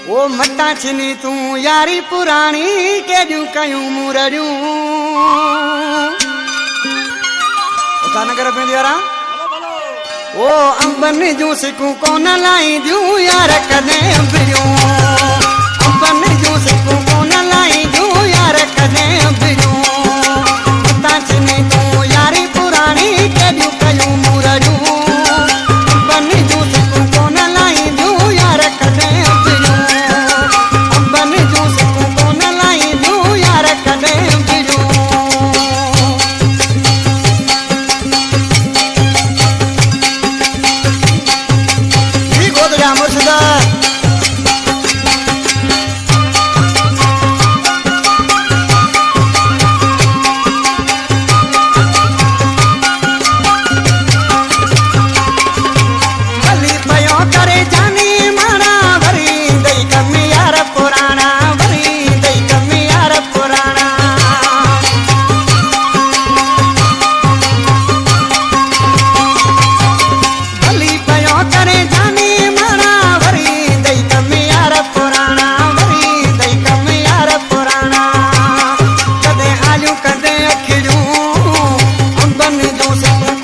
ओ मटा छिनी तू यारी पुरानी केॾियूं कयूं मूरड़ियूं उता न कर पेंदी यारा ओ अंबन जूं सिकूं कोन लाईंदियूं यार कॾहिं अंबिड़ियूं अंबन जूं सिकूं कोन लाईंदियूं यार कॾहिं अंबिड़ियूं मटा छिनी तू यारी पुरानी केॾियूं कयूं मूरड़ियूं अंबन जूं सिकूं कोन लाईंदियूं यार कॾहिं अंबिड़ियूं अंबन जूं सिकूं कोन लाईंदियूं यार कॾहिं अंबिड़ियूं मुर्शिदा भली पयो करे जानी माना भरी दई कमी यार पुराना भरी दई कमी यार पुराना भली पयो करे जानी कदे आलू कदे अखिड़ियूं अंबन जूं सिकूं